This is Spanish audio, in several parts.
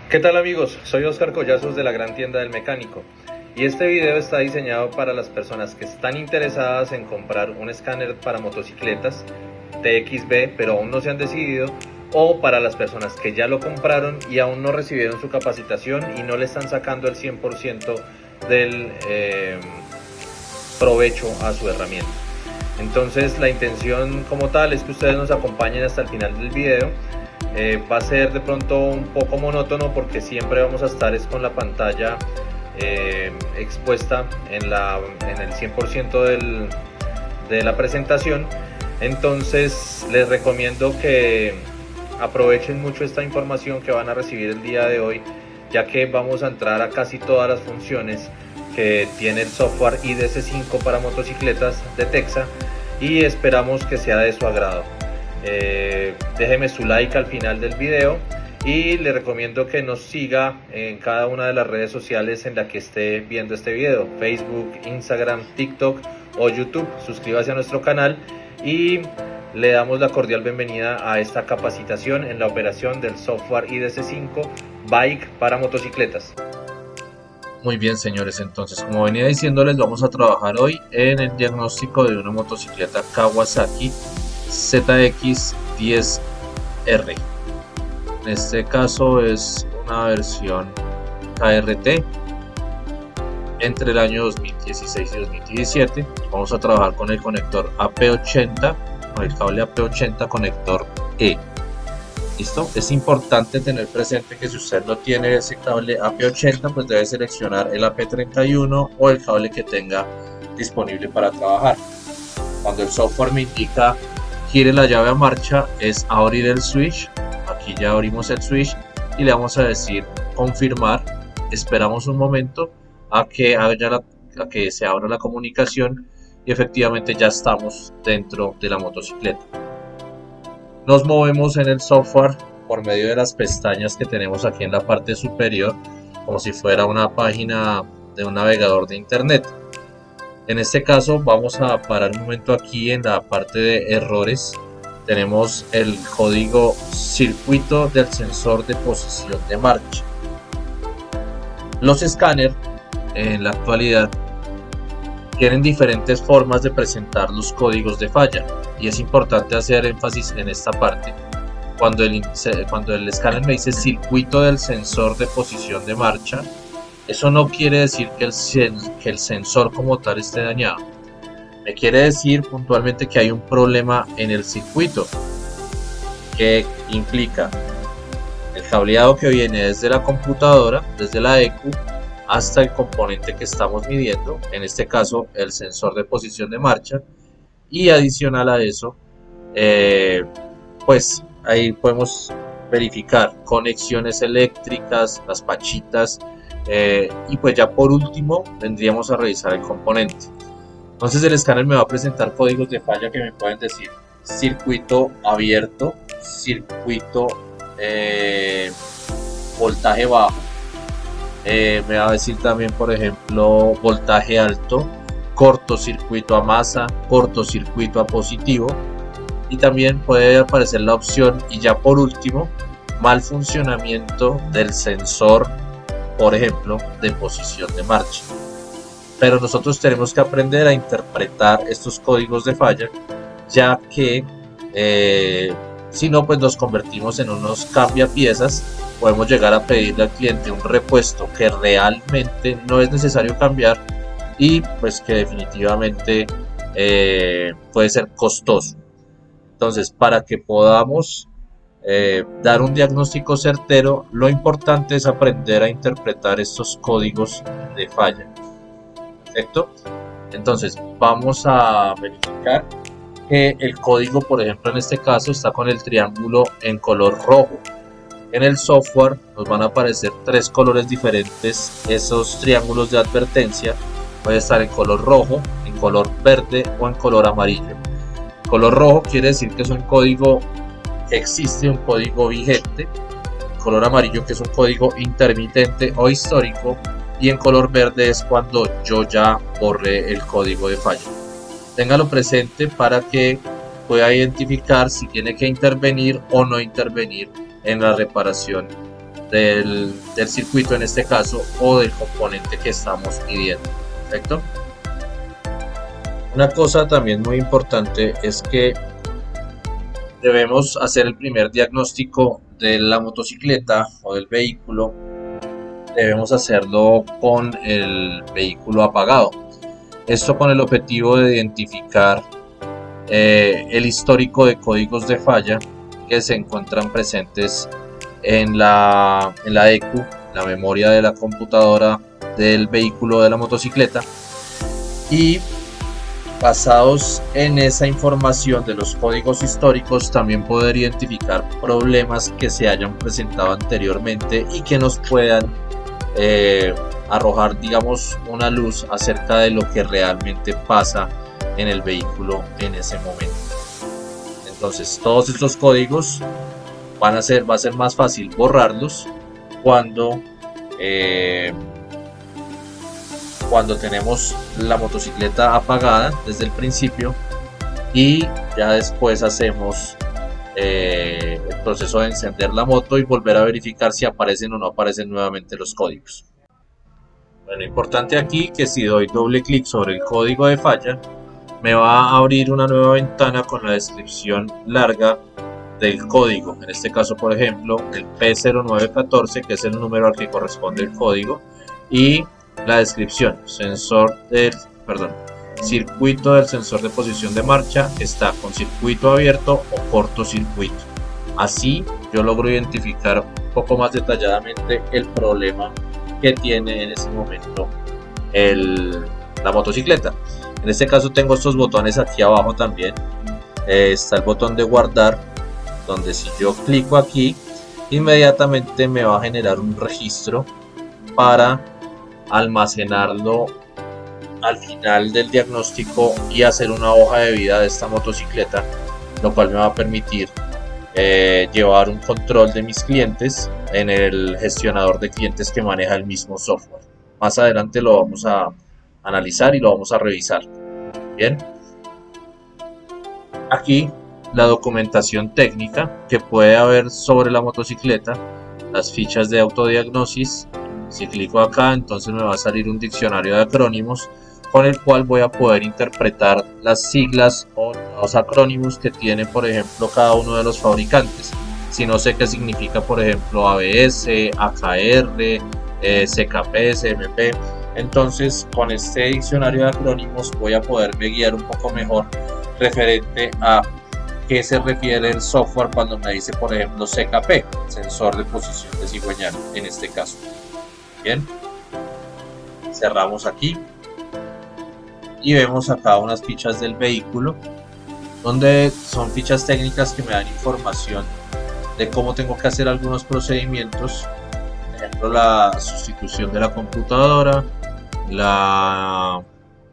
¿Qué tal amigos? Soy Oscar Collazos de la Gran Tienda del Mecánico y este video está diseñado para las personas que están interesadas en comprar un escáner para motocicletas TXB pero aún no se han decidido, o para las personas que ya lo compraron y aún no recibieron su capacitación y no le están sacando el 100% del provecho a su herramienta. Entonces la intención como tal es que ustedes nos acompañen hasta el final del video. Va a ser de pronto un poco monótono porque siempre vamos a estar con la pantalla expuesta en el 100% de la presentación. Entonces les recomiendo que aprovechen mucho esta información que van a recibir el día de hoy, ya que vamos a entrar a casi todas las funciones que tiene el software IDS5 para motocicletas de Texa y esperamos que sea de su agrado. Déjeme su like al final del video y le recomiendo que nos siga en cada una de las redes sociales en la que esté viendo este video: Facebook, Instagram, TikTok o YouTube. Suscríbase a nuestro canal y le damos la cordial bienvenida a esta capacitación en la operación del software IDS5 Bike para motocicletas. Muy bien, señores, entonces como venía diciéndoles, vamos a trabajar hoy en el diagnóstico de una motocicleta Kawasaki ZX10R. En este caso es una versión KRT entre el año 2016 y 2017. Vamos a trabajar con el conector AP80, con el cable AP80 conector E. ¿Listo? Es importante tener presente que si usted no tiene ese cable AP80, pues debe seleccionar el AP31 o el cable que tenga disponible para trabajar. Cuando el software me indica gire la llave a marcha, es abrir el switch. Aquí ya abrimos el switch y le vamos a decir confirmar. Esperamos un momento a que se abra la comunicación y efectivamente ya estamos dentro de la motocicleta. Nos movemos en el software por medio de las pestañas que tenemos aquí en la parte superior, como si fuera una página de un navegador de internet. En este caso vamos a parar un momento aquí en la parte de errores. Tenemos el código circuito del sensor de posición de marcha. Los escáneres en la actualidad tienen diferentes formas de presentar los códigos de falla y es importante hacer énfasis en esta parte. Cuando el escáner me dice circuito del sensor de posición de marcha, eso no quiere decir que el sensor como tal esté dañado. Me quiere decir puntualmente que hay un problema en el circuito, que implica el cableado que viene desde la computadora, desde la ECU, hasta el componente que estamos midiendo, en este caso el sensor de posición de marcha, y adicional a eso, pues ahí podemos verificar conexiones eléctricas, las pachitas, y pues ya por último vendríamos a revisar el componente. Entonces el escáner me va a presentar códigos de falla que me pueden decir circuito abierto, circuito voltaje bajo. Me va a decir también, por ejemplo, voltaje alto, cortocircuito a masa, cortocircuito a positivo, y también puede aparecer la opción, y ya por último, mal funcionamiento del sensor, por ejemplo, de posición de marcha. Pero nosotros tenemos que aprender a interpretar estos códigos de falla, ya que si no, pues nos convertimos en unos cambiapiezas. Podemos llegar a pedirle al cliente un repuesto que realmente no es necesario cambiar y pues que definitivamente puede ser costoso. Entonces, para que podamos dar un diagnóstico certero, lo importante es aprender a interpretar estos códigos de falla. ¿Perfecto? Entonces vamos a verificar que el código, por ejemplo, en este caso está con el triángulo en color rojo. En el software nos van a aparecer tres colores diferentes. Esos triángulos de advertencia puede estar en color rojo, en color verde o en color amarillo. Color rojo quiere decir que es un código que existe, un código vigente. Color amarillo que es un código intermitente o histórico, y en color verde es cuando yo ya borré el código de falla. Téngalo presente para que pueda identificar si tiene que intervenir o no intervenir en la reparación del circuito en este caso, o del componente que estamos midiendo. ¿Perfecto? Una cosa también muy importante es que debemos hacer el primer diagnóstico de la motocicleta o del vehículo. Debemos hacerlo con el vehículo apagado. Esto con el objetivo de identificar el histórico de códigos de falla que se encuentran presentes en la ECU, la memoria de la computadora del vehículo de la motocicleta, y basados en esa información de los códigos históricos también poder identificar problemas que se hayan presentado anteriormente y que nos puedan arrojar, digamos, una luz acerca de lo que realmente pasa en el vehículo en ese momento. Entonces todos estos códigos va a ser más fácil borrarlos cuando tenemos la motocicleta apagada desde el principio, y ya después hacemos el proceso de encender la moto y volver a verificar si aparecen o no aparecen nuevamente los códigos. Bueno, importante aquí que si doy doble clic sobre el código de falla, me va a abrir una nueva ventana con la descripción larga del código. En este caso, por ejemplo, el P0914, que es el número al que corresponde el código, y la descripción: circuito del sensor de posición de marcha está con circuito abierto o cortocircuito. Así yo logro identificar un poco más detalladamente el problema que tiene en ese momento la motocicleta. En este caso tengo estos botones aquí abajo también. Está el botón de guardar, donde si yo clico aquí, inmediatamente me va a generar un registro para almacenarlo al final del diagnóstico y hacer una hoja de vida de esta motocicleta, lo cual me va a permitir llevar un control de mis clientes en el gestionador de clientes que maneja el mismo software. Más adelante lo vamos a analizar y lo vamos a revisar. Bien, aquí la documentación técnica que puede haber sobre la motocicleta, las fichas de autodiagnosis. Si clico acá, entonces me va a salir un diccionario de acrónimos con el cual voy a poder interpretar las siglas o los acrónimos que tiene, por ejemplo, cada uno de los fabricantes. Si no sé qué significa, por ejemplo, ABS, AKR, CKP, CMP, entonces con este diccionario de acrónimos voy a poderme guiar un poco mejor referente a qué se refiere el software cuando me dice, por ejemplo, CKP, sensor de posición de cigüeñal, en este caso. Bien, cerramos aquí y vemos acá unas fichas del vehículo, donde son fichas técnicas que me dan información de cómo tengo que hacer algunos procedimientos. Por ejemplo, la sustitución de la computadora, la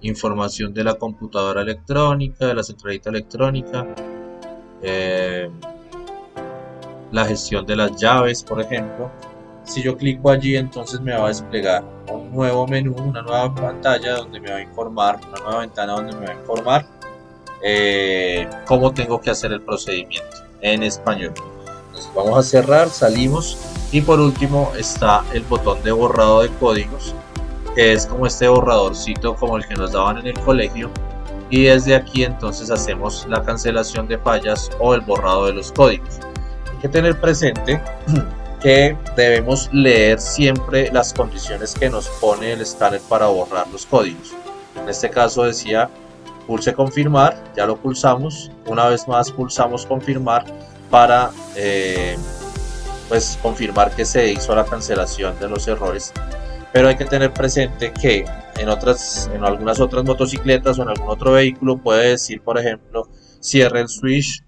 información de la computadora electrónica, de la centralita electrónica, la gestión de las llaves, por ejemplo. Si yo clico allí, entonces me va a desplegar un nuevo menú, una nueva pantalla donde me va a informar, una nueva ventana donde me va a informar cómo tengo que hacer el procedimiento en español. Entonces vamos a cerrar, salimos, y por último está el botón de borrado de códigos, que es como este borradorcito como el que nos daban en el colegio, y desde aquí entonces hacemos la cancelación de fallas o el borrado de los códigos. Hay que tener presente que debemos leer siempre las condiciones que nos pone el escáner para borrar los códigos. En este caso decía pulse confirmar, ya lo pulsamos, una vez más pulsamos confirmar para pues confirmar que se hizo la cancelación de los errores. Pero hay que tener presente que en algunas otras motocicletas o en algún otro vehículo puede decir, por ejemplo, cierre el switch,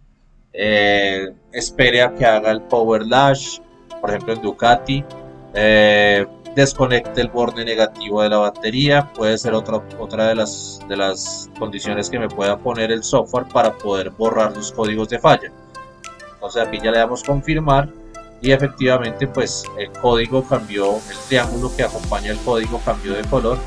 espere a que haga el power latch. Por ejemplo, en Ducati, desconecte el borde negativo de la batería. Puede ser otra de las condiciones que me pueda poner el software para poder borrar los códigos de falla. Entonces aquí ya le damos confirmar y efectivamente pues el código cambió, el triángulo que acompaña el código cambió de color,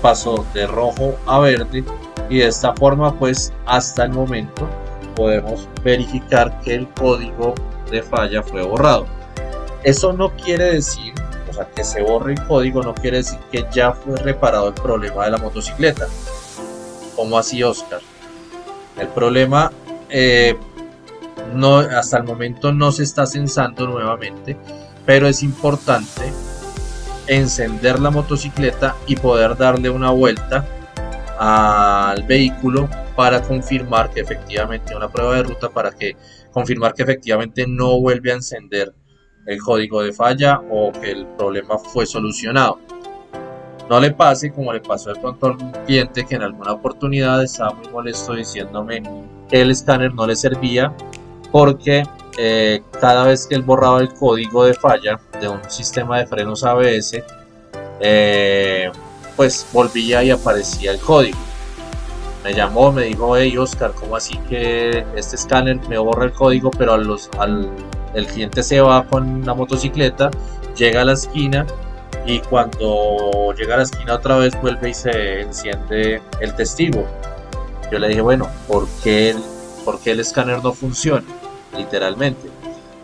pasó de rojo a verde, y de esta forma pues hasta el momento podemos verificar que el código de falla fue borrado. Eso no quiere decir, o sea, que se borre el código no quiere decir que ya fue reparado el problema de la motocicleta. ¿Cómo así, Oscar? El problema no, hasta el momento no se está censando nuevamente, pero es importante encender la motocicleta y poder darle una vuelta al vehículo para confirmar que efectivamente una prueba de ruta, para que confirmar que efectivamente no vuelve a encender el código de falla o que el problema fue solucionado. No le pase como le pasó de pronto a algún cliente que en alguna oportunidad estaba muy molesto diciéndome que el escáner no le servía porque cada vez que él borraba el código de falla de un sistema de frenos ABS, pues volvía y aparecía el código. Me llamó, me dijo: hey Oscar, ¿cómo así que este escáner me borra el código, pero el cliente se va con la motocicleta, llega a la esquina y cuando llega a la esquina otra vez vuelve y se enciende el testigo? Yo le dije: bueno, ¿por qué el escáner no funciona? Literalmente.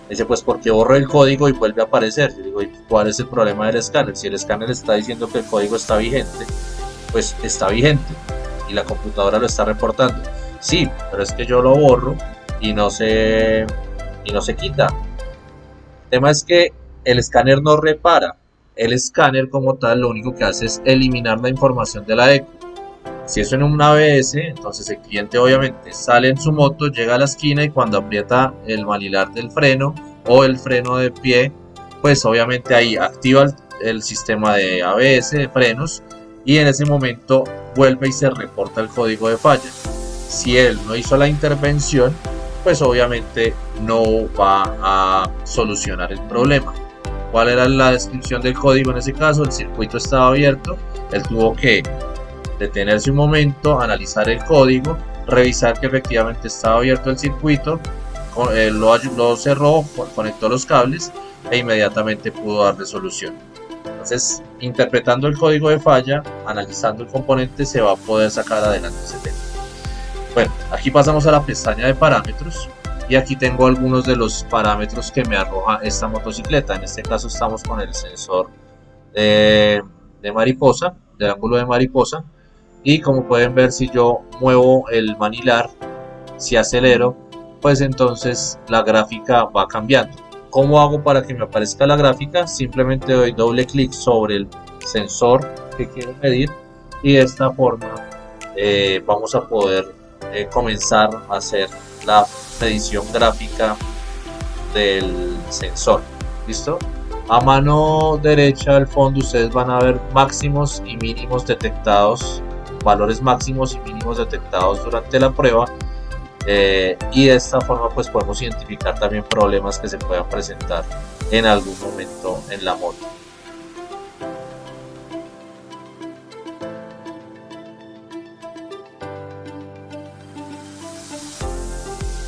Dice: pues porque borro el código y vuelve a aparecer. Yo digo: ¿y cuál es el problema del escáner? Si el escáner está diciendo que el código está vigente, pues está vigente y la computadora lo está reportando. Sí, pero es que yo lo borro y no se quita. El tema es que el escáner no repara. El escáner como tal lo único que hace es eliminar la información de la ECU. Si eso en un ABS, entonces el cliente obviamente sale en su moto, llega a la esquina y cuando aprieta el manilar del freno o el freno de pie, pues obviamente ahí activa el sistema de ABS, de frenos, y en ese momento vuelve y se reporta el código de falla. Si él no hizo la intervención, pues obviamente no va a solucionar el problema. ¿Cuál era la descripción del código en ese caso? El circuito estaba abierto, él tuvo que detenerse un momento, analizar el código, revisar que efectivamente estaba abierto el circuito, lo cerró, conectó los cables e inmediatamente pudo darle solución. Entonces, interpretando el código de falla, analizando el componente, se va a poder sacar adelante ese tema. Bueno, aquí pasamos a la pestaña de parámetros y aquí tengo algunos de los parámetros que me arroja esta motocicleta. En este caso estamos con el sensor de mariposa, del ángulo de mariposa. Y como pueden ver, si yo muevo el manilar, si acelero, pues entonces la gráfica va cambiando. ¿Cómo hago para que me aparezca la gráfica? Simplemente doy doble clic sobre el sensor que quiero medir y de esta forma vamos a poder comenzar a hacer la medición gráfica del sensor. ¿Listo? A mano derecha del fondo ustedes van a ver máximos y mínimos detectados, valores máximos y mínimos detectados durante la prueba, y de esta forma pues podemos identificar también problemas que se puedan presentar en algún momento en la moto.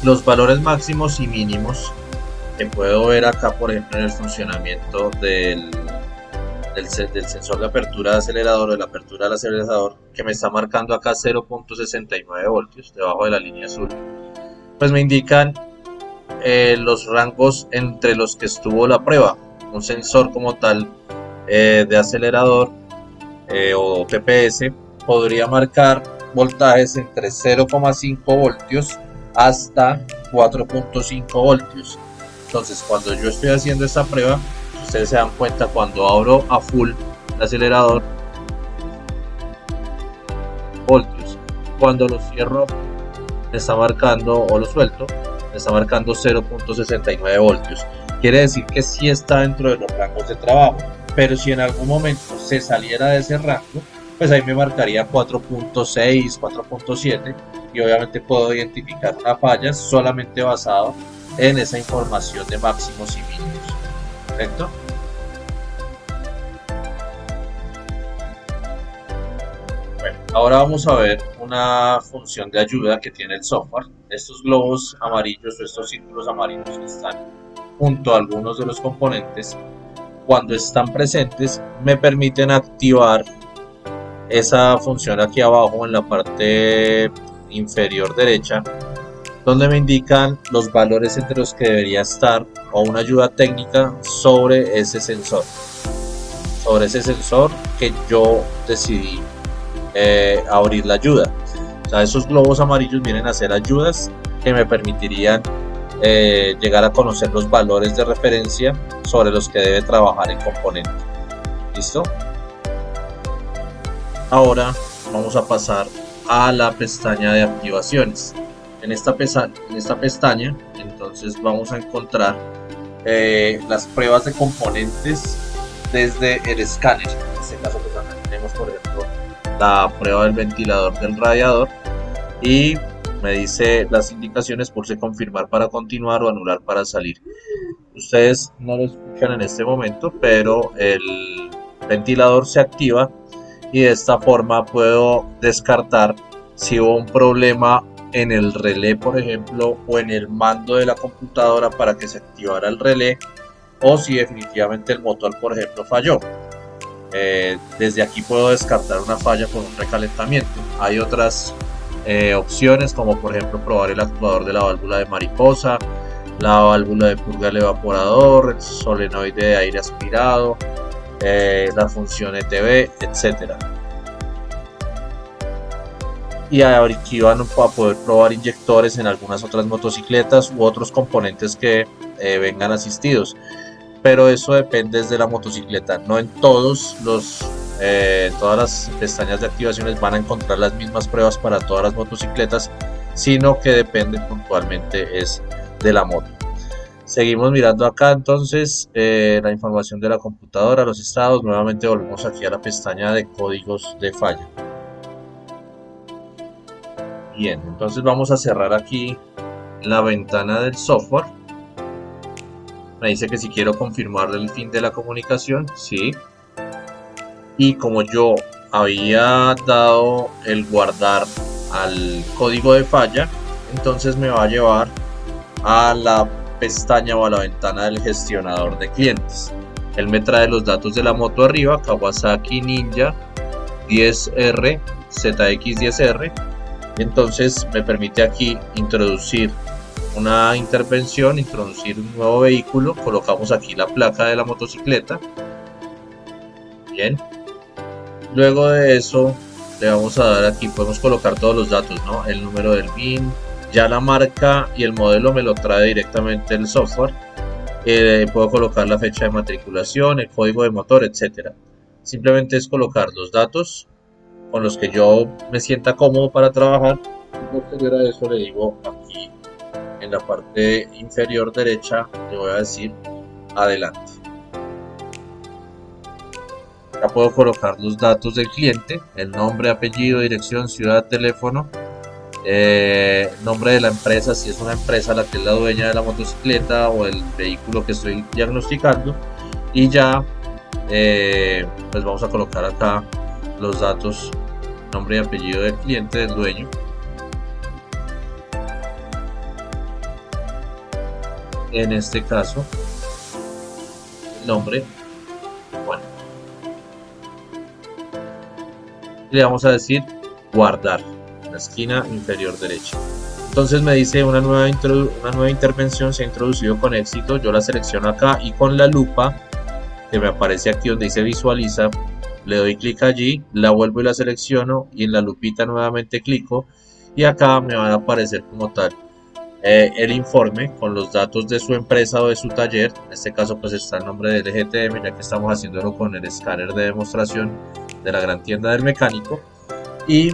Los valores máximos y mínimos que puedo ver acá, por ejemplo, en el funcionamiento del sensor de apertura de acelerador o de la apertura del acelerador, que me está marcando acá 0.69 voltios debajo de la línea azul, pues me indican los rangos entre los que estuvo la prueba. Un sensor como tal de acelerador o TPS podría marcar voltajes entre 0.5 voltios hasta 4.5 voltios. Entonces, cuando yo estoy haciendo esta prueba, ustedes se dan cuenta, cuando abro a full el acelerador, voltios, cuando lo cierro me está marcando, o lo suelto, me está marcando 0.69 voltios. Quiere decir que sí está dentro de los rangos de trabajo, pero si en algún momento se saliera de ese rango, pues ahí me marcaría 4.6, 4.7, y obviamente puedo identificar una falla solamente basado en esa información de máximos y mínimos. ¿Correcto? Bueno, ahora vamos a ver una función de ayuda que tiene el software. Estos globos amarillos o estos círculos amarillos que están junto a algunos de los componentes, cuando están presentes, me permiten activar esa función aquí abajo en la parte inferior derecha, donde me indican los valores entre los que debería estar o una ayuda técnica sobre ese sensor. Sobre ese sensor que yo decidí abrir la ayuda. O sea, esos globos amarillos vienen a ser ayudas que me permitirían llegar a conocer los valores de referencia sobre los que debe trabajar el componente. ¿Listo? Ahora vamos a pasar a la pestaña de activaciones. En esta pestaña entonces vamos a encontrar las pruebas de componentes desde el escáner. En este caso pues acá tenemos por ejemplo la prueba del ventilador del radiador y me dice las indicaciones: pulse confirmar para continuar o anular para salir. Ustedes no lo escuchan en este momento, pero el ventilador se activa y de esta forma puedo descartar si hubo un problema en el relé, por ejemplo, o en el mando de la computadora para que se activara el relé, o si definitivamente el motor, por ejemplo, falló. Desde aquí puedo descartar una falla con un recalentamiento. Hay otras opciones, como por ejemplo probar el actuador de la válvula de mariposa, la válvula de purga del evaporador, el solenoide de aire aspirado, la función ETB, etcétera. Y aquí van a poder probar inyectores en algunas otras motocicletas u otros componentes que vengan asistidos, pero eso depende de la motocicleta. No en todas las pestañas de activaciones van a encontrar las mismas pruebas para todas las motocicletas, sino que depende puntualmente es de la moto. Seguimos mirando acá entonces la información de la computadora, los estados. Nuevamente volvemos aquí a la pestaña de códigos de falla. Bien, entonces vamos a cerrar aquí la ventana del software. Me dice que si quiero confirmar el fin de la comunicación, sí. Y como yo había dado el guardar al código de falla, entonces me va a llevar a la pestaña o a la ventana del gestionador de clientes. Él me trae los datos de la moto arriba: Kawasaki Ninja 10R ZX10R. Entonces me permite aquí introducir una intervención, introducir un nuevo vehículo. Colocamos aquí la placa de la motocicleta. Bien, luego de eso le vamos a dar aquí, podemos colocar todos los datos, ¿no? El número del BIN, ya la marca y el modelo me lo trae directamente el software. Puedo colocar la fecha de matriculación, el código de motor, etcétera. Simplemente es colocar los datos con los que yo me sienta cómodo para trabajar, y posterior a eso le digo aquí en la parte inferior derecha, le voy a decir adelante. Acá puedo colocar los datos del cliente: el nombre, apellido, dirección, ciudad, teléfono, nombre de la empresa, si es una empresa la que es la dueña de la motocicleta o el vehículo que estoy diagnosticando, y ya pues vamos a colocar acá los datos: nombre y apellido del cliente, del dueño. En este caso, el nombre, bueno, le vamos a decir guardar en la esquina inferior derecha. Entonces me dice una nueva intervención se ha introducido con éxito. Yo la selecciono acá y con la lupa que me aparece aquí donde dice visualiza, le doy clic allí, la vuelvo y la selecciono, y en la lupita nuevamente clico, y acá me va a aparecer como tal el informe con los datos de su empresa o de su taller. En este caso pues está el nombre del LGTM, ya que estamos haciéndolo con el escáner de demostración de la gran tienda del mecánico, y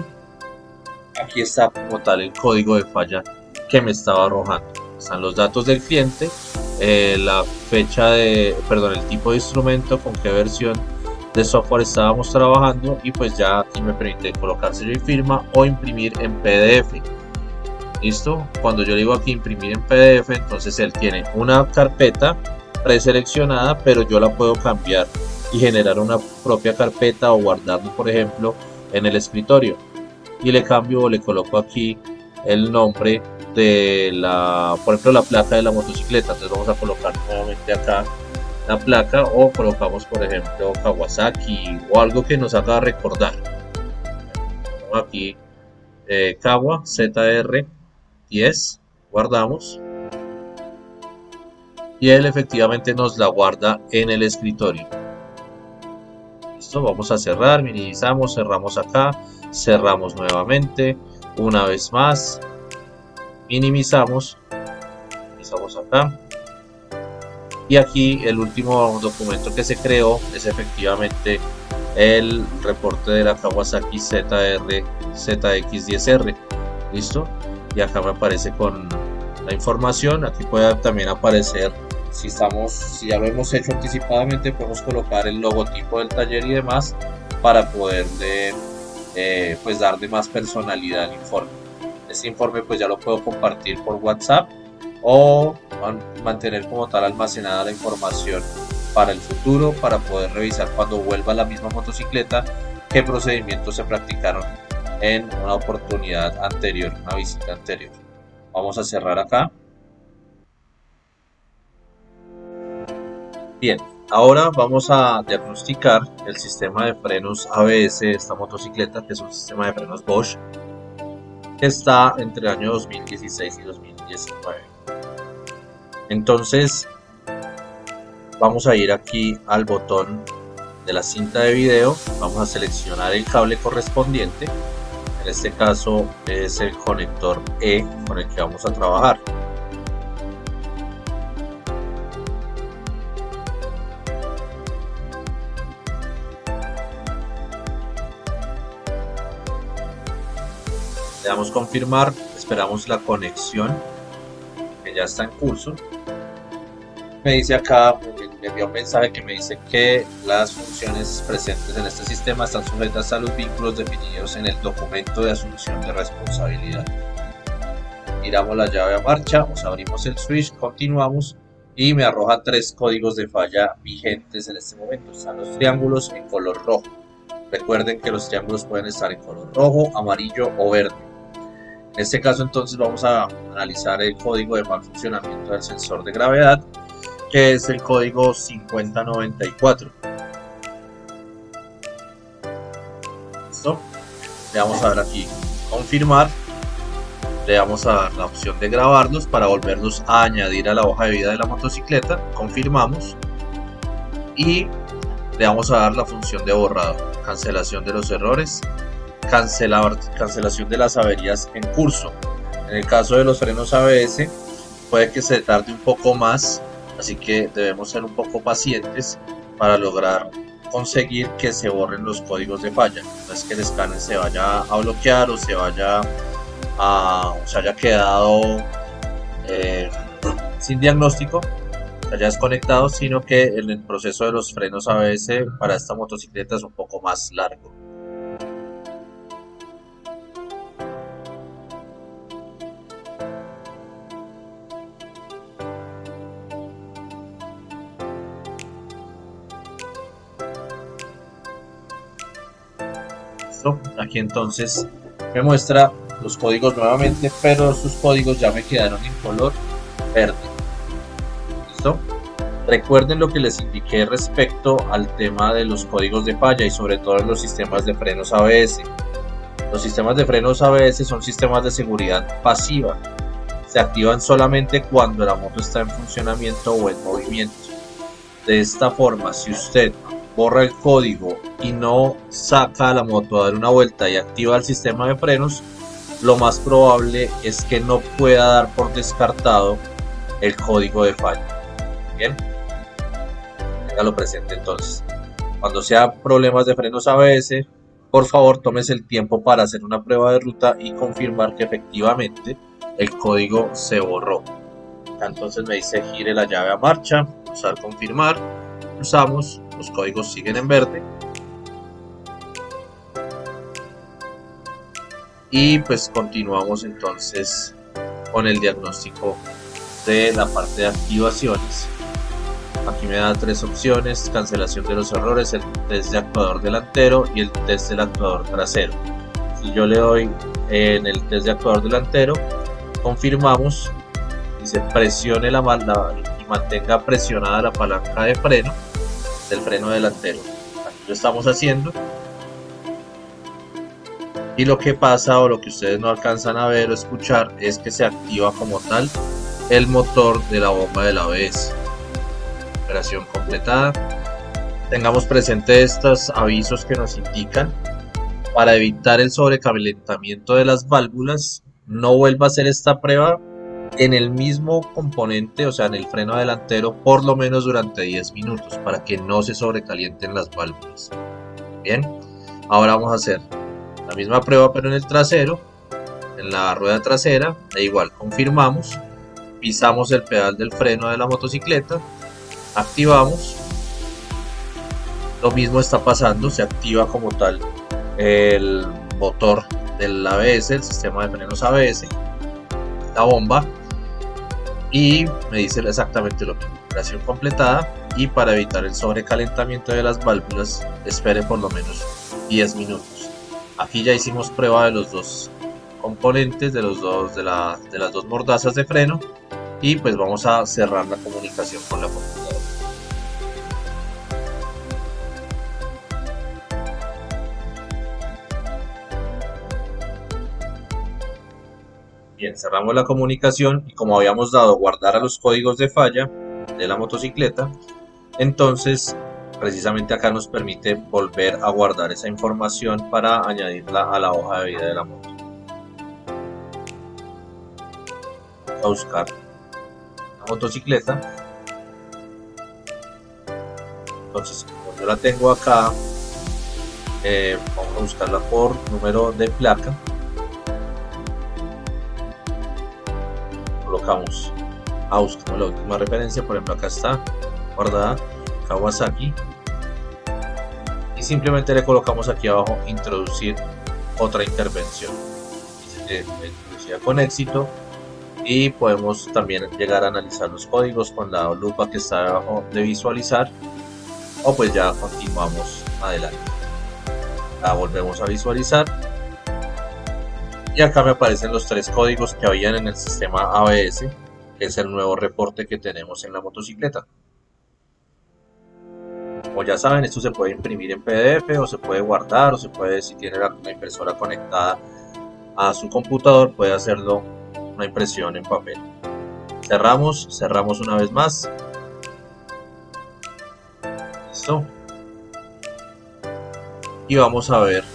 aquí está como tal el código de falla que me estaba arrojando. Están los datos del cliente, la fecha el tipo de instrumento, con qué versión de software estábamos trabajando, y pues ya aquí me permite colocar sello y firma o imprimir en PDF. Listo. Cuando yo le digo aquí imprimir en PDF, entonces él tiene una carpeta preseleccionada, pero yo la puedo cambiar y generar una propia carpeta o guardarlo, por ejemplo, en el escritorio, y le cambio o le coloco aquí el nombre de por ejemplo, la placa de la motocicleta. Entonces vamos a colocar nuevamente acá la placa, o colocamos por ejemplo Kawasaki o algo que nos haga recordar. Aquí Kawa ZR 10 guardamos y él efectivamente nos la guarda en el escritorio. Listo, vamos a cerrar, minimizamos, cerramos acá, cerramos nuevamente, una vez más, minimizamos acá. Y aquí el último documento que se creó es efectivamente el reporte de la Kawasaki ZX10R. Listo, y acá me aparece con la información. Aquí puede también aparecer, si ya lo hemos hecho anticipadamente, podemos colocar el logotipo del taller y demás para poderle pues darle más personalidad al informe. Este informe pues ya lo puedo compartir por WhatsApp o mantener como tal almacenada la información para el futuro, para poder revisar cuando vuelva la misma motocicleta qué procedimientos se practicaron en una oportunidad anterior, una visita anterior. Vamos a cerrar acá. Bien, ahora vamos a diagnosticar el sistema de frenos ABS de esta motocicleta, que es un sistema de frenos Bosch que está entre el año 2016 y 2019. Entonces vamos a ir aquí al botón de la cinta de video, vamos a seleccionar el cable correspondiente. En este caso es el conector E con el que vamos a trabajar. Le damos confirmar, esperamos la conexión que ya está en curso. Me dice acá, me envió un mensaje que me dice que las funciones presentes en este sistema están sujetas a los vínculos definidos en el documento de asunción de responsabilidad. Giramos la llave a marcha, abrimos el switch, continuamos y me arroja 3 códigos de falla vigentes en este momento. Están los triángulos en color rojo. Recuerden que los triángulos pueden estar en color rojo, amarillo o verde. En este caso entonces vamos a analizar el código de mal funcionamiento del sensor de gravedad, que es el código 5094. ¿Listo? Le vamos a dar aquí confirmar, le vamos a dar la opción de grabarlos para volverlos a añadir a la hoja de vida de la motocicleta, confirmamos y le vamos a dar la función de borrado, cancelación de los errores, cancelación de las averías en curso. En el caso de los frenos ABS puede que se tarde un poco más, así que debemos ser un poco pacientes para lograr conseguir que se borren los códigos de falla. No es que el escáner se vaya a bloquear o se haya quedado sin diagnóstico, se haya desconectado, sino que el proceso de los frenos ABS para esta motocicleta es un poco más largo. Aquí entonces me muestra los códigos nuevamente, pero sus códigos ya me quedaron en color verde. ¿Listo? Recuerden lo que les indiqué respecto al tema de los códigos de falla y sobre todo en los sistemas de frenos ABS. Los sistemas de frenos ABS son sistemas de seguridad pasiva. Se activan solamente cuando la moto está en funcionamiento o en movimiento. De esta forma, si usted borra el código y no saca la moto a dar una vuelta y activa el sistema de frenos, lo más probable es que no pueda dar por descartado el código de falla. Bien, téngalo presente entonces. Cuando sea problemas de frenos ABS, por favor tómese el tiempo para hacer una prueba de ruta y confirmar que efectivamente el código se borró. Entonces me dice gire la llave a marcha, pulsar confirmar, pulsamos, los códigos siguen en verde y pues continuamos entonces con el diagnóstico de la parte de activaciones. Aquí me da 3 opciones: cancelación de los errores, el test de actuador delantero y el test del actuador trasero. Si yo le doy en el test de actuador delantero, confirmamos, dice presione y mantenga presionada la palanca de freno del freno delantero. Aquí lo estamos haciendo. Y lo que pasa, o lo que ustedes no alcanzan a ver o escuchar, es que se activa como tal el motor de la bomba del ABS. Operación completada. Tengamos presente estos avisos que nos indican. Para evitar el sobrecalentamiento de las válvulas, no vuelva a hacer esta prueba en el mismo componente, o sea en el freno delantero, por lo menos durante 10 minutos, para que no se sobrecalienten las válvulas. Bien, ahora vamos a hacer la misma prueba pero en el trasero, en la rueda trasera, e igual confirmamos, pisamos el pedal del freno de la motocicleta, activamos, lo mismo está pasando, se activa como tal el motor del ABS, el sistema de frenos ABS, la bomba, y me dice exactamente lo mismo, operación completada, y para evitar el sobrecalentamiento de las válvulas espere por lo menos 10 minutos. Aquí ya hicimos prueba de los dos componentes, de las dos mordazas de freno, y pues vamos a cerrar la comunicación con la computadora. Bien, cerramos la comunicación y como habíamos dado guardar a los códigos de falla de la motocicleta, entonces precisamente acá nos permite volver a guardar esa información para añadirla a la hoja de vida de la moto. Vamos a buscar la motocicleta. Entonces, como yo la tengo acá, vamos a buscarla por número de placa. Colocamos, buscamos la última referencia, por ejemplo acá está guardada Kawasaki, y simplemente le colocamos aquí abajo introducir otra intervención, introducida con éxito, y podemos también llegar a analizar los códigos con la lupa que está debajo de visualizar, o pues ya continuamos adelante. La volvemos a visualizar y acá me aparecen los 3 códigos que habían en el sistema ABS, que es el nuevo reporte que tenemos en la motocicleta. Como ya saben, esto se puede imprimir en PDF, o se puede guardar, o se puede, si tiene la impresora conectada a su computador, puede hacerlo una impresión en papel. Cerramos una vez más. Listo. Y vamos a ver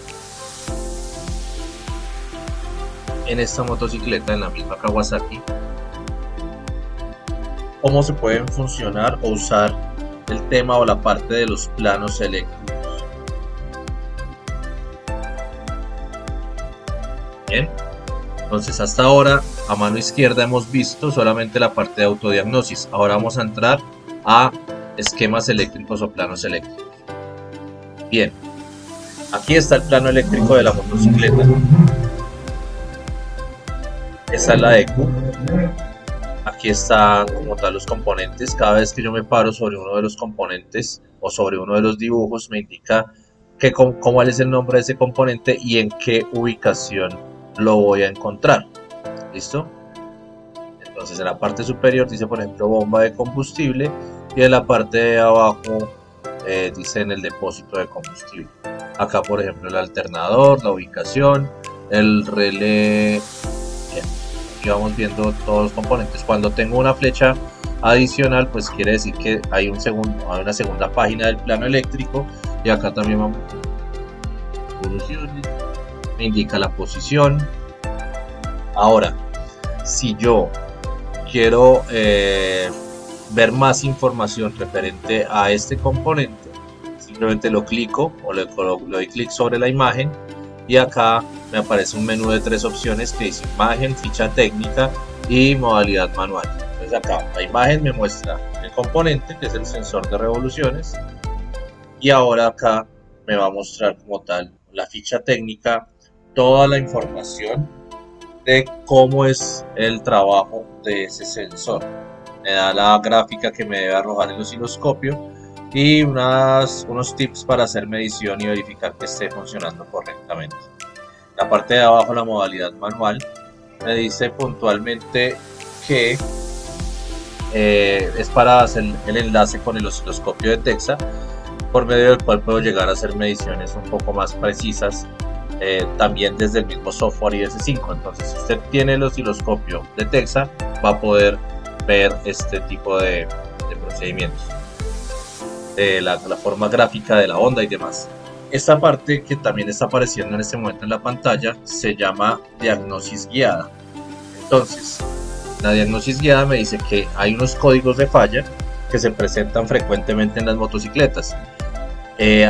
en esta motocicleta, en la misma Kawasaki, cómo se pueden funcionar o usar el tema o la parte de los planos eléctricos. Bien, entonces hasta ahora a mano izquierda hemos visto solamente la parte de autodiagnosis. Ahora vamos a entrar a esquemas eléctricos o planos eléctricos. Bien, aquí está el plano eléctrico de la motocicleta. Esta es la ECU. Aquí están como tal los componentes. Cada vez que yo me paro sobre uno de los componentes o sobre uno de los dibujos, me indica cuál es el nombre de ese componente y en qué ubicación lo voy a encontrar. ¿Listo? Entonces en la parte superior dice, por ejemplo, bomba de combustible, y en la parte de abajo dice en el depósito de combustible. Acá, por ejemplo, el alternador, la ubicación, el relé. Bien, aquí vamos viendo todos los componentes. Cuando tengo una flecha adicional, pues quiere decir que hay una segunda página del plano eléctrico, y acá también vamos a evoluciones, me indica la posición. Ahora, si yo quiero ver más información referente a este componente, simplemente lo clico o le doy clic sobre la imagen, y acá me aparece un menú de 3 opciones que dice imagen, ficha técnica y modalidad manual. Entonces acá la imagen me muestra el componente, que es el sensor de revoluciones, y ahora acá me va a mostrar como tal la ficha técnica, toda la información de cómo es el trabajo de ese sensor. Me da la gráfica que me debe arrojar el osciloscopio y unos tips para hacer medición y verificar que esté funcionando correctamente. La parte de abajo, la modalidad manual, me dice puntualmente que es para hacer el enlace con el osciloscopio de Texa, por medio del cual puedo llegar a hacer mediciones un poco más precisas también desde el mismo software IS5. Entonces, si usted tiene el osciloscopio de Texa, va a poder ver este tipo de procedimientos, de la forma gráfica de la onda y demás. Esta parte que también está apareciendo en este momento en la pantalla se llama diagnosis guiada. Entonces, la diagnosis guiada me dice que hay unos códigos de falla que se presentan frecuentemente en las motocicletas.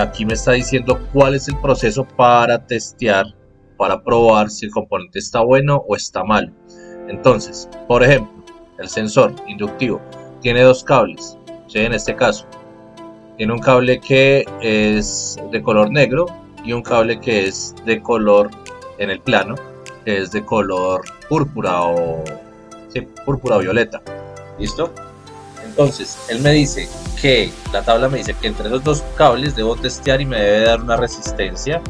Aquí me está diciendo cuál es el proceso para testear, para probar si el componente está bueno o está malo. Entonces, por ejemplo, el sensor inductivo tiene dos cables, ¿sí? En este caso tiene un cable que es de color negro y un cable que es de color, en el plano, que es de color púrpura o sí, púrpura o violeta. ¿Listo? Entonces, él me dice que, la tabla me dice que entre los dos cables debo testear y me debe dar una resistencia.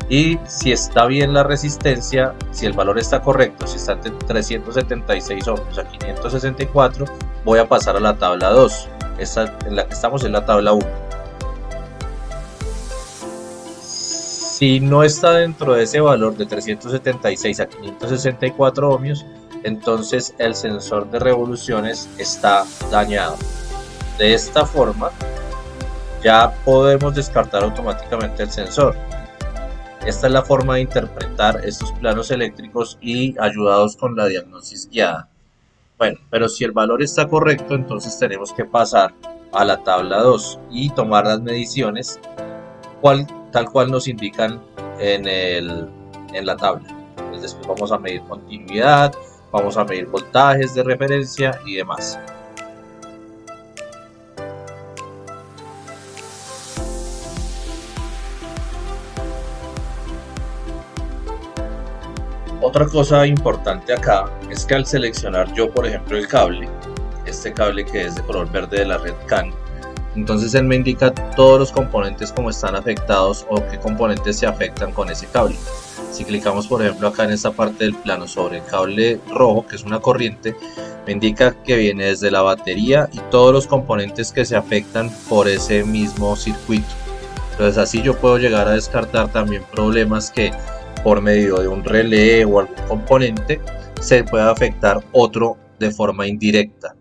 Y si está bien la resistencia, si el valor está correcto, si está entre 376 ohms a 564, voy a pasar a la tabla 2. Esta en la que estamos es la tabla 1. Si no está dentro de ese valor de 376 a 564 ohmios, entonces el sensor de revoluciones está dañado. De esta forma ya podemos descartar automáticamente el sensor. Esta es la forma de interpretar estos planos eléctricos y ayudados con la diagnosis guiada. Bueno, pero si el valor está correcto, entonces tenemos que pasar a la tabla 2 y tomar las mediciones tal cual nos indican en la tabla. Entonces, después vamos a medir continuidad, vamos a medir voltajes de referencia y demás. Otra cosa importante acá es que al seleccionar yo, por ejemplo, el cable, este cable que es de color verde de la red CAN, entonces él me indica todos los componentes como están afectados o qué componentes se afectan con ese cable. Si clicamos, por ejemplo, acá en esta parte del plano sobre el cable rojo, que es una corriente, me indica que viene desde la batería y todos los componentes que se afectan por ese mismo circuito. Entonces así yo puedo llegar a descartar también problemas que por medio de un relé o algún componente se puede afectar otro de forma indirecta.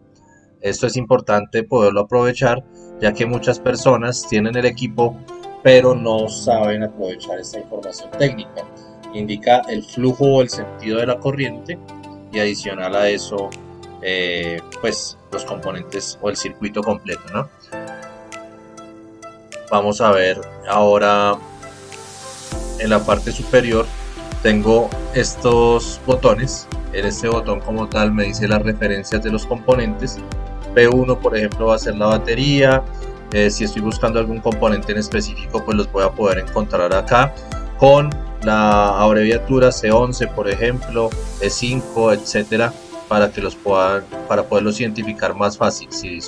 Esto es importante poderlo aprovechar, ya que muchas personas tienen el equipo pero no saben aprovechar esta información técnica. Indica el flujo o el sentido de la corriente y adicional a eso pues los componentes o el circuito completo, ¿no? Vamos a ver ahora en la parte superior. Tengo estos botones. En este botón como tal me dice las referencias de los componentes. P1 por ejemplo va a ser la batería. Si estoy buscando algún componente en específico, pues los voy a poder encontrar acá con la abreviatura C11 por ejemplo, E5, etcétera, para poderlos identificar más fácil. Si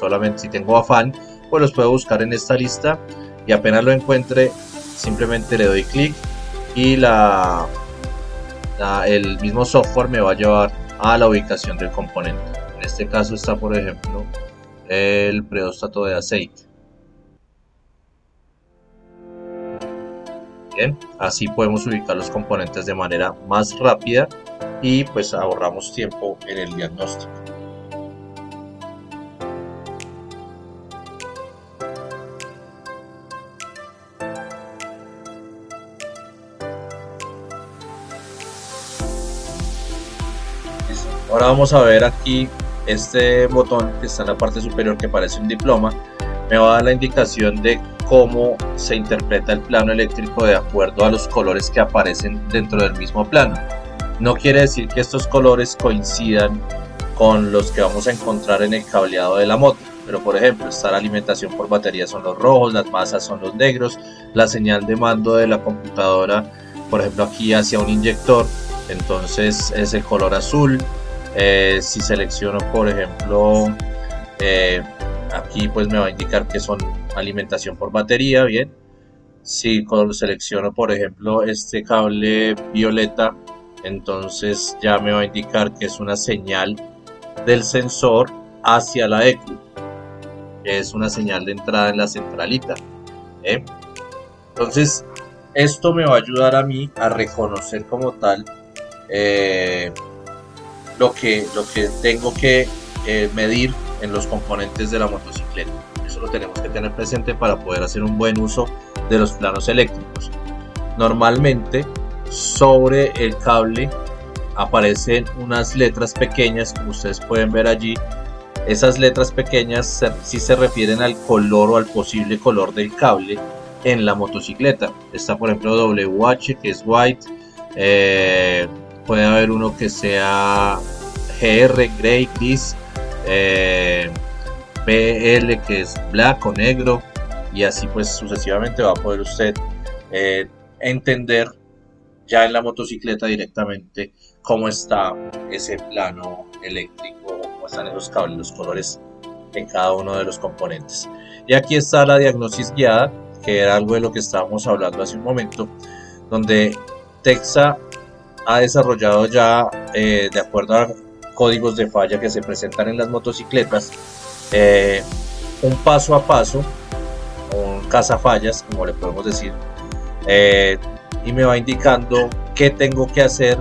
tengo afán, pues los puedo buscar en esta lista y apenas lo encuentre simplemente le doy clic y el mismo software me va a llevar a la ubicación del componente. En este caso está, por ejemplo, el preóstato de aceite. Bien, así podemos ubicar los componentes de manera más rápida y pues ahorramos tiempo en el diagnóstico. Ahora vamos a ver aquí este botón que está en la parte superior que parece un diploma. Me va a dar la indicación de cómo se interpreta el plano eléctrico de acuerdo a los colores que aparecen dentro del mismo plano. No quiere decir que estos colores coincidan con los que vamos a encontrar en el cableado de la moto, pero por ejemplo está la alimentación por batería son los rojos, las masas son los negros, la señal de mando de la computadora, por ejemplo aquí hacia un inyector, entonces es el color azul. Si selecciono por ejemplo aquí pues me va a indicar que son alimentación por batería, bien. Si selecciono por ejemplo este cable violeta, entonces ya me va a indicar que es una señal del sensor hacia la ECU, que es una señal de entrada en la centralita. Entonces Esto me va a ayudar a mí a reconocer como tal eh, lo que tengo que medir en los componentes de la motocicleta. Eso lo tenemos que tener presente para poder hacer un buen uso de los planos eléctricos. Normalmente sobre el cable aparecen unas letras pequeñas, como ustedes pueden ver allí. Esas letras pequeñas sí se refieren al color o al posible color del cable en la motocicleta. Está por ejemplo WH, que es white, puede haber uno que sea GR, gray, gris, BL, que es black o negro, y así pues sucesivamente va a poder usted entender ya en la motocicleta directamente cómo está ese plano eléctrico, cómo están esos cables, los colores en cada uno de los componentes. Y aquí está la diagnosis guiada, que era algo de lo que estábamos hablando hace un momento, donde Texa ha desarrollado ya, de acuerdo a códigos de falla que se presentan en las motocicletas, un paso a paso, un cazafallas, como le podemos decir, y me va indicando qué tengo que hacer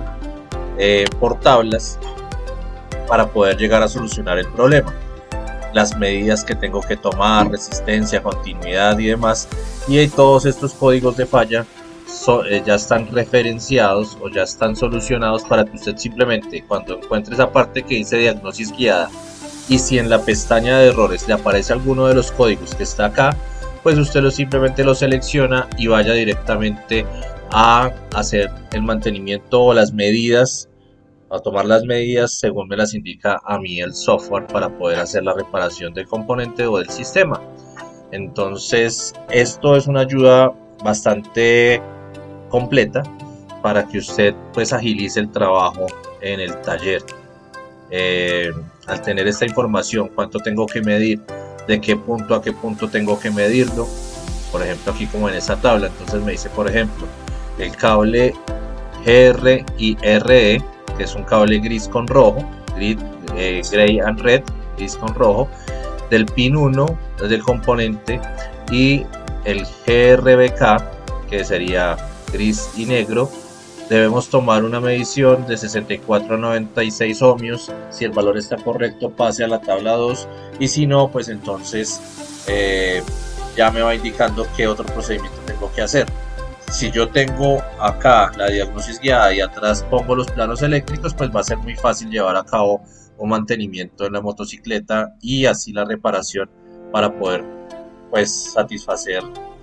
por tablas para poder llegar a solucionar el problema, las medidas que tengo que tomar, resistencia, continuidad y demás. Y todos estos códigos de falla ya están referenciados o ya están solucionados para que usted simplemente, cuando encuentre esa parte que dice diagnosis guiada, y si en la pestaña de errores le aparece alguno de los códigos que está acá, pues usted simplemente lo selecciona y vaya directamente a hacer el mantenimiento o las medidas, a tomar las medidas según me las indica a mí el software, para poder hacer la reparación del componente o del sistema. Entonces esto es una ayuda bastante completa para que usted pues agilice el trabajo en el taller. Al tener esta información, cuánto tengo que medir, de qué punto a qué punto tengo que medirlo, por ejemplo aquí como en esta tabla, entonces me dice por ejemplo el cable GR y RE, que es un cable gris con rojo, gray and red, gris con rojo, del pin 1 del componente, y el GRBK, que sería gris y negro. Debemos tomar una medición de 64 a 96 ohmios. Si el valor está correcto, pase a la tabla 2, y si no, pues entonces ya me va indicando qué otro procedimiento tengo que hacer. Si yo tengo acá la diagnosis guiada y atrás pongo los planos eléctricos, pues va a ser muy fácil llevar a cabo un mantenimiento en la motocicleta y así la reparación, para poder pues satisfacer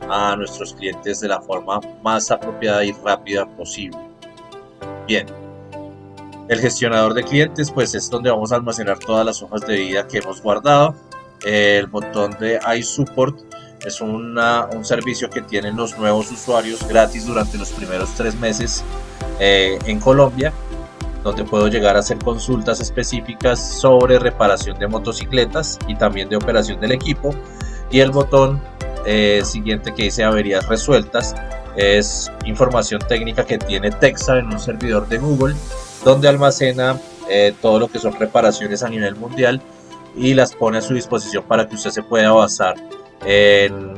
a nuestros clientes de la forma más apropiada y rápida posible. Bien, el gestionador de clientes pues es donde vamos a almacenar todas las hojas de vida que hemos guardado. El botón de iSupport es un servicio que tienen los nuevos usuarios gratis durante los primeros 3 meses en Colombia, donde puedo llegar a hacer consultas específicas sobre reparación de motocicletas y también de operación del equipo. Y el botón siguiente, que dice averías resueltas, es información técnica que tiene Texa en un servidor de Google, donde almacena todo lo que son reparaciones a nivel mundial y las pone a su disposición para que usted se pueda basar en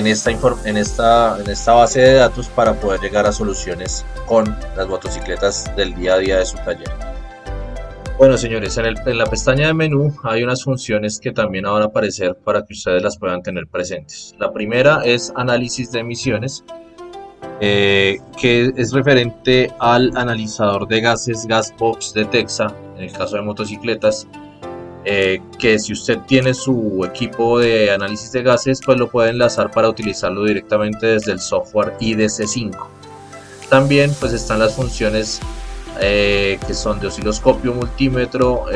esta base de datos para poder llegar a soluciones con las motocicletas del día a día de su taller. Bueno, señores, en la pestaña de menú hay unas funciones que también van a aparecer para que ustedes las puedan tener presentes. La primera es análisis de emisiones, que es referente al analizador de gases Gasbox de Texa, en el caso de motocicletas, que si usted tiene su equipo de análisis de gases, pues lo puede enlazar para utilizarlo directamente desde el software IDC5. También pues están las funciones que son de osciloscopio, multímetro,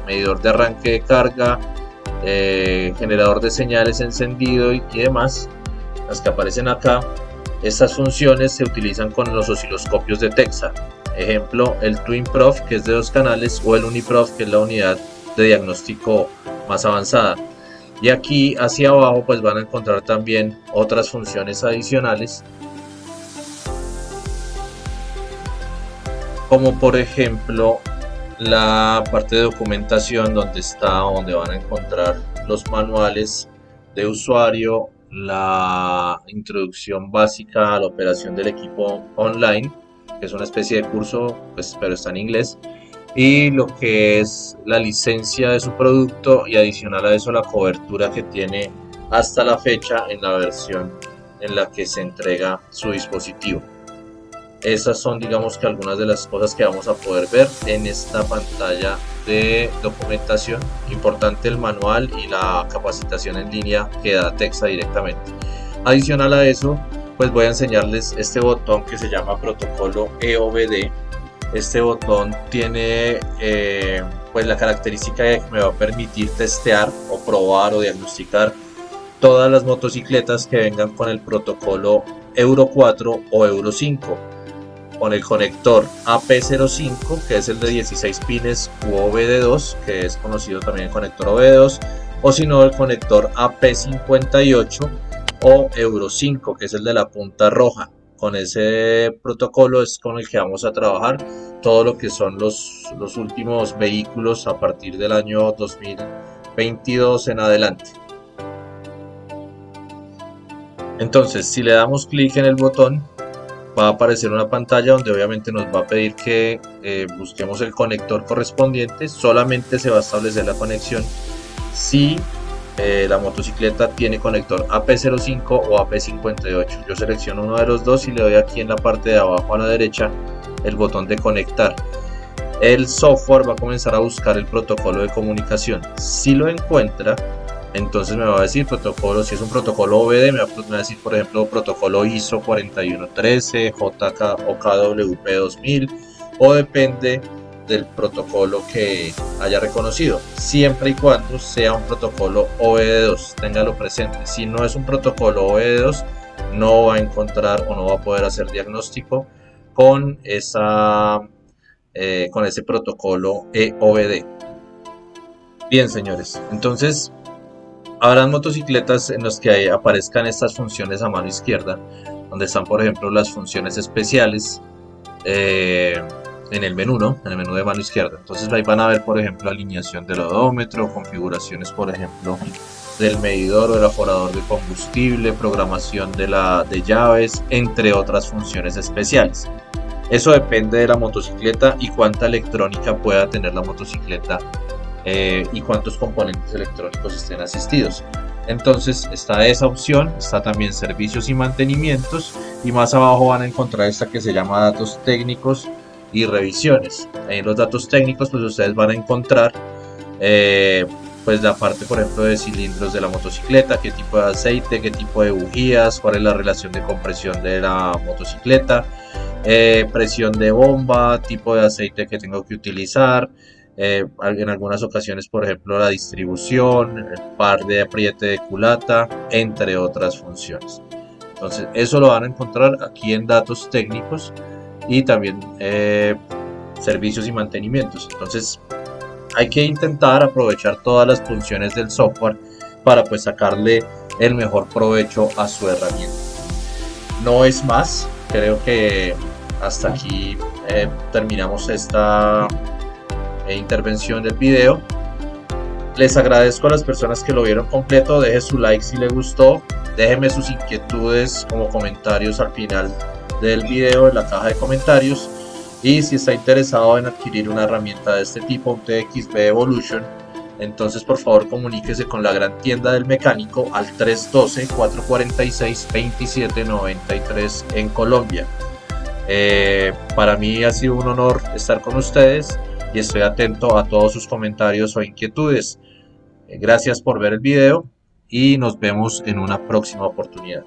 medidor de arranque de carga, generador de señales encendido y demás, las que aparecen acá. Estas funciones se utilizan con los osciloscopios de Texa, ejemplo el TwinProf, que es de 2 canales, o el UniProf, que es la unidad de diagnóstico más avanzada. Y aquí hacia abajo pues van a encontrar también otras funciones adicionales, como por ejemplo la parte de documentación, donde van a encontrar los manuales de usuario, la introducción básica a la operación del equipo online, que es una especie de curso, pues, pero está en inglés, y lo que es la licencia de su producto y adicional a eso la cobertura que tiene hasta la fecha en la versión en la que se entrega su dispositivo. Esas son, digamos, que algunas de las cosas que vamos a poder ver en esta pantalla de documentación. Importante el manual y la capacitación en línea que da Texa directamente. Adicional a eso, pues voy a enseñarles este botón que se llama protocolo EOBD. Este botón tiene pues la característica de que me va a permitir testear o probar o diagnosticar todas las motocicletas que vengan con el protocolo Euro 4 o Euro 5. Con el conector AP05, que es el de 16 pines, u OBD2, que es conocido también el conector OBD2, o si no el conector AP58 o Euro 5, que es el de la punta roja. Con ese protocolo es con el que vamos a trabajar todo lo que son los últimos vehículos a partir del año 2022 en adelante. Entonces, si le damos clic en el botón, va a aparecer una pantalla donde obviamente nos va a pedir que busquemos el conector correspondiente. Solamente se va a establecer la conexión si la motocicleta tiene conector AP05 o AP58. Yo selecciono uno de los dos y le doy aquí en la parte de abajo a la derecha el botón de conectar. El software va a comenzar a buscar el protocolo de comunicación. Si lo encuentra, entonces me va a decir protocolo. Si es un protocolo OBD, me va a decir, por ejemplo, protocolo ISO 4113, JK o KWP 2000, o depende del protocolo que haya reconocido, siempre y cuando sea un protocolo OBD2. Téngalo presente. Si no es un protocolo OBD2, no va a encontrar o no va a poder hacer diagnóstico con ese protocolo EOBD. Bien, señores, entonces habrán motocicletas en las que aparezcan estas funciones a mano izquierda, donde están, por ejemplo, las funciones especiales en el menú, ¿no? En el menú de mano izquierda. Entonces ahí van a ver, por ejemplo, alineación del odómetro, configuraciones, por ejemplo, del medidor o del aforador de combustible, programación de llaves, entre otras funciones especiales. Eso depende de la motocicleta y cuánta electrónica pueda tener la motocicleta y cuántos componentes electrónicos estén asistidos. Entonces está esa opción, está también servicios y mantenimientos, y más abajo van a encontrar esta que se llama datos técnicos y revisiones. Ahí en los datos técnicos pues ustedes van a encontrar pues la parte, por ejemplo, de cilindros de la motocicleta, qué tipo de aceite, qué tipo de bujías, cuál es la relación de compresión de la motocicleta, presión de bomba, tipo de aceite que tengo que utilizar, en algunas ocasiones, por ejemplo, la distribución, el par de apriete de culata, entre otras funciones. Entonces eso lo van a encontrar aquí en datos técnicos y también servicios y mantenimientos. Entonces hay que intentar aprovechar todas las funciones del software para pues sacarle el mejor provecho a su herramienta. No es más, creo que hasta aquí terminamos esta intervención del video. Les agradezco a las personas que lo vieron completo. Deje su like si le gustó, déjeme sus inquietudes como comentarios al final del video en la caja de comentarios, y si está interesado en adquirir una herramienta de este tipo, un TXB Evolution, entonces por favor comuníquese con la gran tienda del mecánico al 312-446-2793 en Colombia. Para mí ha sido un honor estar con ustedes y estoy atento a todos sus comentarios o inquietudes. Gracias por ver el video y nos vemos en una próxima oportunidad.